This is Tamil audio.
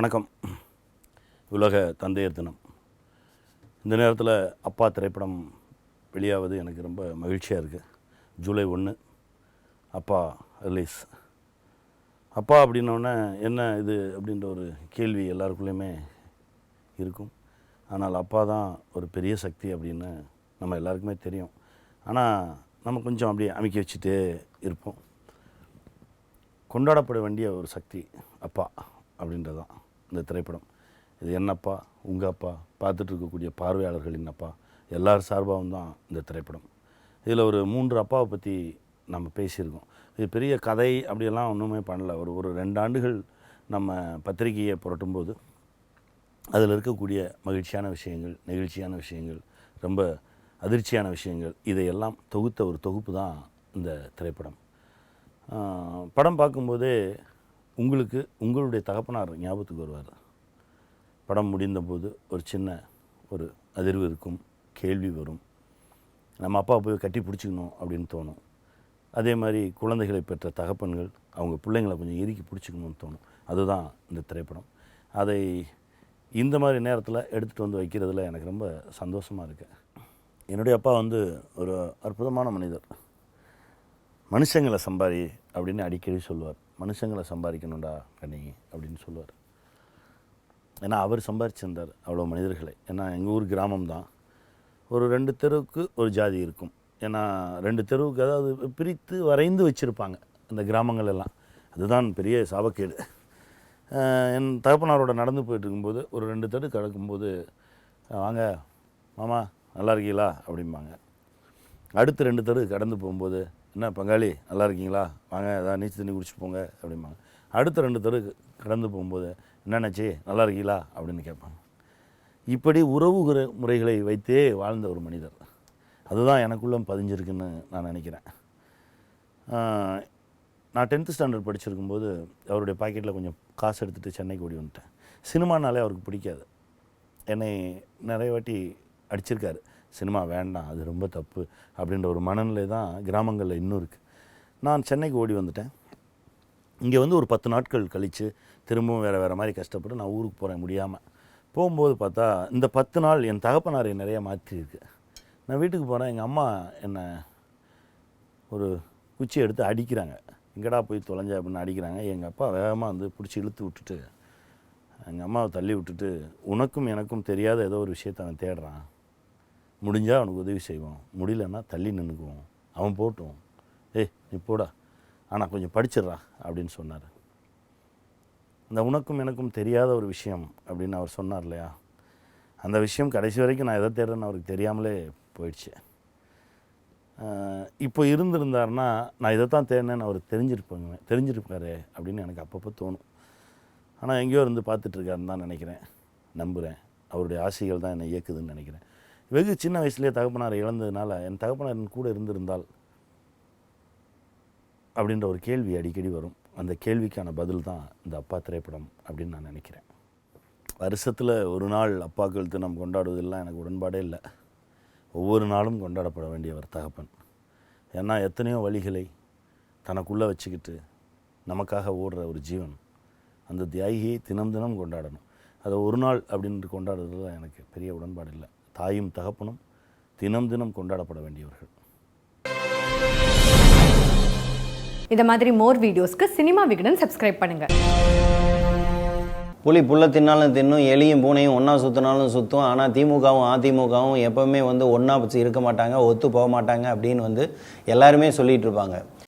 வணக்கம். உலக தந்தையர் தினம். இந்த நேரத்தில் அப்பா திரைப்படம் வெளியாவது எனக்கு ரொம்ப மகிழ்ச்சியாக இருக்குது. ஜூலை 1 அப்பா ரிலீஸ். அப்பா அப்படின்னோடனே என்ன இது அப்படின்ற ஒரு கேள்வி எல்லாருக்குள்ளேயுமே இருக்கும். ஆனால் அப்பா தான் ஒரு பெரிய சக்தி அப்படின்னு நம்ம எல்லாருக்குமே தெரியும். ஆனால் நம்ம கொஞ்சம் அப்படியே அமைக்க வச்சுட்டே இருப்போம். கொண்டாடப்பட வேண்டிய ஒரு சக்தி அப்பா அப்படின்றது தான் இந்த திரைப்படம். இது என்னப்பா, உங்கள் அப்பா, பார்த்துட்டு இருக்கக்கூடிய பார்வையாளர்களின் அப்பா, எல்லார் சார்பாகவும் தான் இந்த திரைப்படம். இதில் ஒரு 3 அப்பாவை பற்றி நம்ம பேசியிருக்கோம். இது பெரிய கதை அப்படியெல்லாம் ஒன்றுமே பண்ணல. ஒரு 2 ஆண்டுகள் நம்ம பத்திரிகையை புரட்டும்போது அதில் இருக்கக்கூடிய மகிழ்ச்சியான விஷயங்கள், நெகிழ்ச்சியான விஷயங்கள், ரொம்ப அதிர்ச்சியான விஷயங்கள், இதையெல்லாம் தொகுத்த ஒரு தொகுப்பு தான் இந்த திரைப்படம். படம் பார்க்கும்போதே உங்களுக்கு உங்களுடைய தகப்பனார் ஞாபகத்துக்கு வருவார். படம் முடிந்தபோது ஒரு சின்ன ஒரு அதிர்வு இருக்கும், கேள்வி வரும், நம்ம அப்பா போய் கட்டி பிடிச்சிக்கணும் அப்படின்னு தோணும். அதே மாதிரி குழந்தைகளை பெற்ற தகப்பன்கள் அவங்க பிள்ளைங்களை கொஞ்சம் இறுக்கி பிடிச்சிக்கணும்னு தோணும். அதுதான் இந்த திரைப்படம். அதை இந்த மாதிரி நேரத்தில் எடுத்துகிட்டு வந்து வைக்கிறதுல எனக்கு ரொம்ப சந்தோஷமாக இருக்குது. என்னுடைய அப்பா ஒரு அற்புதமான மனிதர். மனுஷங்களை சம்பாரி அப்படின்னு அடிக்கடி சொல்லுவார். மனுஷங்களை சம்பாதிக்கணும்டா கண்ணி அப்படின்னு சொல்லுவார். ஏன்னா அவர் சம்பாரிச்சிருந்தார் அவ்வளோ மனிதர்களை. ஏன்னா எங்கள் ஊர் கிராமம் தான். ஒரு 2 தெருவுக்கு ஒரு ஜாதி இருக்கும். ஏன்னா 2 தெருவுக்கு அதாவது பிரித்து வரைந்து வச்சுருப்பாங்க இந்த கிராமங்கள் எல்லாம். அதுதான் பெரிய சாபக்கேடு. என் தகப்பனாரோட நடந்து போயிட்டு இருக்கும்போது ஒரு 2 தெரு கிடக்கும்போது, வாங்க மாமா நல்லா இருக்கீங்களா அப்படிம்பாங்க. அடுத்து 2 தெரு கடந்து போகும்போது, என்ன பங்காளி நல்லா இருக்கீங்களா, வாங்க ஏதாவது நீச்சல் தண்ணி குடிச்சு போங்க அப்படிம்பாங்க. அடுத்த 2 தெரு கடந்து போகும்போது, என்னென்னாச்சு நல்லா இருக்கீங்களா அப்படின்னு கேட்பாங்க. இப்படி உறவு முறைகளை வைத்தே வாழ்ந்த ஒரு மனிதர். அதுதான் எனக்குள்ளே பதிஞ்சிருக்குன்னு நான் நினைக்கிறேன். நான் 10th ஸ்டாண்டர்ட் படிச்சிருக்கும்போது அவருடைய பாக்கெட்டில் கொஞ்சம் காசு எடுத்துகிட்டு சென்னைக்கு ஓடி வந்துட்டேன். சினிமானாலே அவருக்கு பிடிக்காது. என்னை நிறைய வாட்டி அடிச்சிருக்காரு. சினிமா வேண்டாம், அது ரொம்ப தப்பு அப்படின்ற ஒரு மனநிலை தான் கிராமங்களில் இன்னும் இருக்குது. நான் சென்னைக்கு ஓடி வந்துட்டேன். இங்கே ஒரு 10 நாட்கள் கழித்து திரும்பவும் வேறு மாதிரி கஷ்டப்பட்டு நான் ஊருக்கு போகிறேன் முடியாமல். போகும்போது பார்த்தா இந்த 10 நாள் என் தகப்பனாரை நிறைய மாற்றிருக்கு. நான் வீட்டுக்கு போகிறேன், எங்கள் அம்மா என்னை ஒரு குச்சி எடுத்து அடிக்கிறாங்க. எங்கடா போய் தொலைஞ்ச அப்படின்னு அடிக்கிறாங்க. எங்கள் அப்பா வேகமாக பிடிச்சி இழுத்து விட்டுட்டு எங்கள் அம்மாவை தள்ளி விட்டுட்டு, உனக்கும் எனக்கும் தெரியாத ஏதோ ஒரு விஷயத்தை அவன் தேடுறான், முடிஞ்சால் அவனுக்கு உதவி செய்வோம், முடியலன்னா தள்ளி நின்றுக்குவோம், அவன் போட்டும், நீ போடா, ஆனால் கொஞ்சம் படிச்சிட்றா அப்படின்னு சொன்னார். இந்த உனக்கும் எனக்கும் தெரியாத ஒரு விஷயம் அப்படின்னு அவர் சொன்னார் இல்லையா, அந்த விஷயம் கடைசி வரைக்கும் நான் எதை தேடுறேன்னு அவருக்கு தெரியாமலே போயிடுச்சு. இப்போ இருந்திருந்தாருன்னா நான் இதை தான் தேடினேன்னு அவர் தெரிஞ்சிருப்பாரு அப்படின்னு எனக்கு அப்பப்போ தோணும். ஆனால் எங்கேயோ பார்த்துட்ருக்காருன்னு தான் நினைக்கிறேன், நம்புகிறேன். அவருடைய ஆசைகள் தான் என்னை இயக்குதுன்னு நினைக்கிறேன். வெகு சின்ன வயசுலேயே தகப்பனாரை இழந்ததுனால என் தகப்பனார் கூட இருந்திருந்தால் அப்படின்ற ஒரு கேள்வி அடிக்கடி வரும். அந்த கேள்விக்கான பதில் தான் இந்த அப்பா திரைப்படம் அப்படின்னு நான் நினைக்கிறேன். வருஷத்தில் ஒரு நாள் அப்பாக்கள் தினம் கொண்டாடுவதெல்லாம் எனக்கு உடன்பாடே இல்லை. ஒவ்வொரு நாளும் கொண்டாடப்பட வேண்டியவர் தகப்பன். ஏன்னா எத்தனையோ வழிகளை தனக்குள்ளே வச்சுக்கிட்டு நமக்காக ஓடுற ஒரு ஜீவன். அந்த தியாகியை தினம் தினம் கொண்டாடணும். அதை ஒரு நாள் அப்படின்ட்டு கொண்டாடுறதுல எனக்கு பெரிய உடன்பாடு இல்லை. தாயும் தகப்பனும் தினம் தினம் கொண்டாடப்பட வேண்டியவர்கள். இந்த மாதிரி மோர் வீடியோஸ்க்கு சினிமா விகடன் சப்ஸ்கிரைப் பண்ணுங்கள். புலி புல்லை தின்னாலும் தின்னும், எலியும் பூனையும் ஒன்றா சுற்றினாலும் சுற்றும். ஆனால் திமுகவும் அதிமுகவும் எப்போவுமே ஒன்றா இருக்க மாட்டாங்க, ஒத்து போக மாட்டாங்க அப்படின்னு எல்லாருமே சொல்லிகிட்டு இருப்பாங்க.